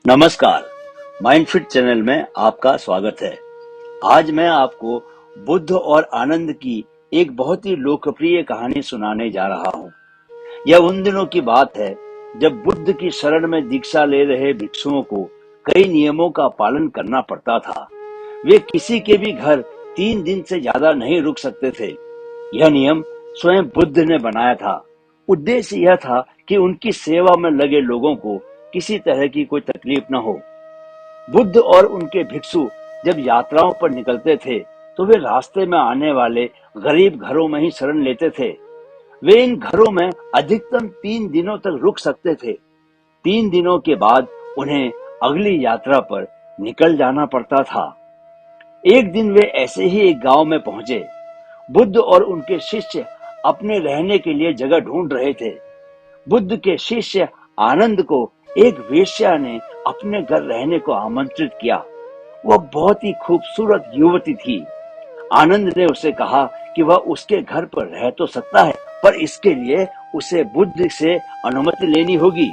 नमस्कार, माइंडफिट चैनल में आपका स्वागत है। आज मैं आपको बुद्ध और आनंद की एक बहुत ही लोकप्रिय कहानी सुनाने जा रहा हूँ। यह उन दिनों की बात है जब बुद्ध की शरण में दीक्षा ले रहे भिक्षुओं को कई नियमों का पालन करना पड़ता था। वे किसी के भी घर 3 दिन से ज्यादा नहीं रुक सकते थे। यह नियम स्वयं बुद्ध ने बनाया था। उद्देश्य यह था कि उनकी सेवा में लगे लोगों को किसी तरह की कोई तकलीफ न हो। बुद्ध और उनके भिक्षु जब यात्राओं पर निकलते थे तो वे रास्ते में आने वाले गरीब घरों में ही शरण लेते थे। वे इन घरों में अधिकतम 3 दिनों तक रुक सकते थे। 3 दिनों के बाद उन्हें अगली यात्रा पर निकल जाना पड़ता था। एक दिन वे ऐसे ही एक गांव में पहुंचे। बुद्ध और उनके शिष्य अपने रहने के लिए जगह ढूंढ रहे थे। बुद्ध के शिष्य आनंद को एक वेश्या ने अपने घर रहने को आमंत्रित किया। वह बहुत ही खूबसूरत युवती थी। आनंद ने उसे कहा कि वह उसके घर पर रह तो सकता है, पर इसके लिए उसे बुद्ध से अनुमति लेनी होगी।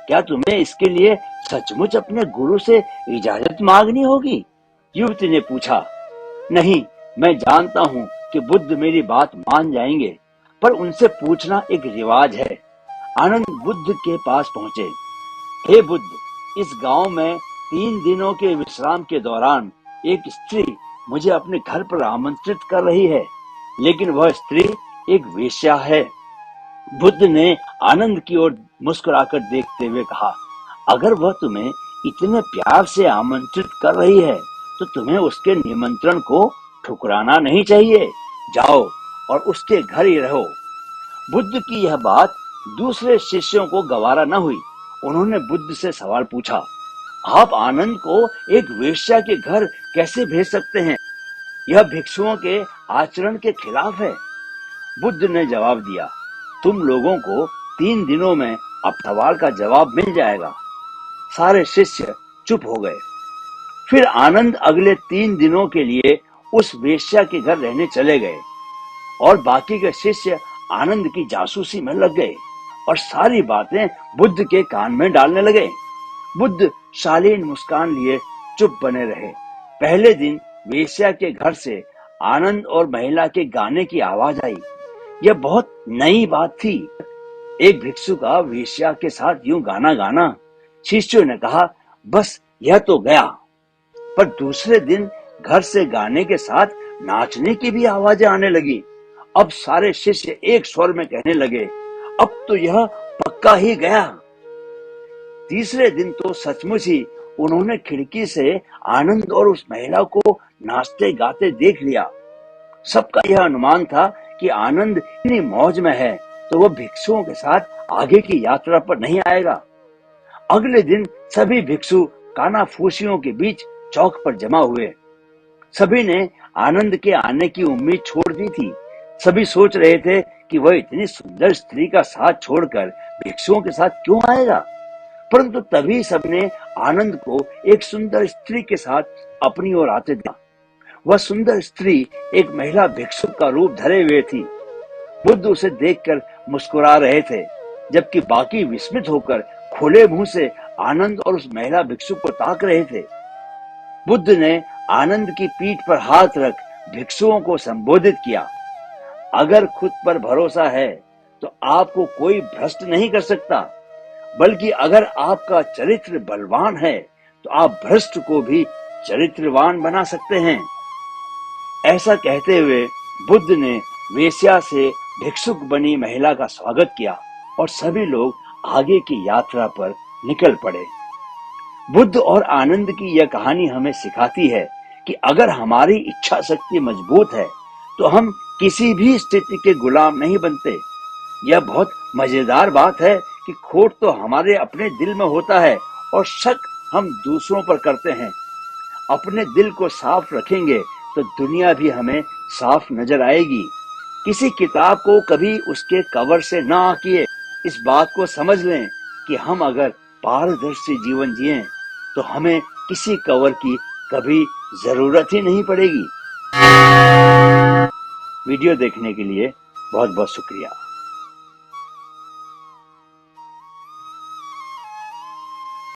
क्या तुम्हें इसके लिए सचमुच अपने गुरु से इजाजत मांगनी होगी? युवती ने पूछा। नहीं, मैं जानता हूँ कि बुद्ध मेरी बात मान जाएंगे, पर उनसे पूछना एक रिवाज है। आनंद बुद्ध के पास पहुंचे। हे बुद्ध, इस गांव में 3 दिनों के विश्राम के दौरान एक स्त्री मुझे अपने घर पर आमंत्रित कर रही है, लेकिन वह स्त्री एक वेश्या है। बुद्ध ने आनंद की ओर मुस्कुराकर देखते हुए कहा, अगर वह तुम्हें इतने प्यार से आमंत्रित कर रही है तो तुम्हें उसके निमंत्रण को ठुकराना नहीं चाहिए। जाओ और उसके घर ही रहो। बुद्ध की यह बात दूसरे शिष्यों को गवारा न हुई। उन्होंने बुद्ध से सवाल पूछा, आप आनंद को एक वेश्या के घर कैसे भेज सकते हैं? यह भिक्षुओं के आचरण के खिलाफ है। बुद्ध ने जवाब दिया, तुम लोगों को 3 दिनों में अब सवाल का जवाब मिल जाएगा। सारे शिष्य चुप हो गए। फिर आनंद अगले 3 दिनों के लिए उस वेश्या के घर रहने चले गए और बाकी के शिष्य आनंद की जासूसी में लग गए और सारी बातें बुद्ध के कान में डालने लगे। बुद्ध शालीन मुस्कान लिए चुप बने रहे। पहले दिन वेश्या के घर से आनंद और महिला के गाने की आवाज आई। यह बहुत नई बात थी। एक भिक्षु का वेश्या के साथ यूं गाना गाना। शिष्यों ने कहा, बस यह तो गया। पर दूसरे दिन घर से गाने के साथ नाचने की भी आवाजें आने लगी। अब सारे शिष्य एक स्वर में कहने लगे, अब तो यह पक्का ही गया। तीसरे दिन तो सचमुच ही उन्होंने खिड़की से आनंद और उस महिला को नाचते गाते देख लिया। सबका यह अनुमान था कि आनंद इतनी मौज में है तो वह भिक्षुओं के साथ आगे की यात्रा पर नहीं आएगा। अगले दिन सभी भिक्षु कानाफूसियों के बीच चौक पर जमा हुए। सभी ने आनंद के आने की उम्मीद छोड़ दी थी। सभी सोच रहे थे कि वह इतनी सुंदर स्त्री का साथ छोड़कर भिक्षुओं के साथ क्यों आएगा। परंतु तभी सबने आनंद को एक सुंदर स्त्री के साथ अपनी ओर आते देखा। वह सुंदर स्त्री एक महिला भिक्षुक का रूप धरे हुए थी। बुद्ध उसे देखकर मुस्कुरा रहे थे, जबकि बाकी विस्मित होकर खुले मुंह से आनंद और उस महिला भिक्षुक को ताक रहे थे। बुद्ध ने आनंद की पीठ पर हाथ रख भिक्षुओं को संबोधित किया, अगर खुद पर भरोसा है तो आपको कोई भ्रष्ट नहीं कर सकता, बल्कि अगर आपका चरित्र बलवान है तो आप भ्रष्ट को भी चरित्रवान बना सकते हैं। ऐसा कहते हुए बुद्ध ने वेश्या से भिक्षुक बनी महिला का स्वागत किया और सभी लोग आगे की यात्रा पर निकल पड़े। बुद्ध और आनंद की यह कहानी हमें सिखाती है कि अगर हमारी इच्छा शक्ति मजबूत है तो हम किसी भी स्थिति के गुलाम नहीं बनते। यह बहुत मजेदार बात है कि खोट तो हमारे अपने दिल में होता है और शक हम दूसरों पर करते हैं। अपने दिल को साफ रखेंगे तो दुनिया भी हमें साफ नजर आएगी। किसी किताब को कभी उसके कवर से ना आंकिए। इस बात को समझ लें कि हम अगर पारदर्शी जीवन जिएं तो हमें किसी कवर की कभी जरूरत ही नहीं पड़ेगी। वीडियो देखने के लिए बहुत बहुत शुक्रिया।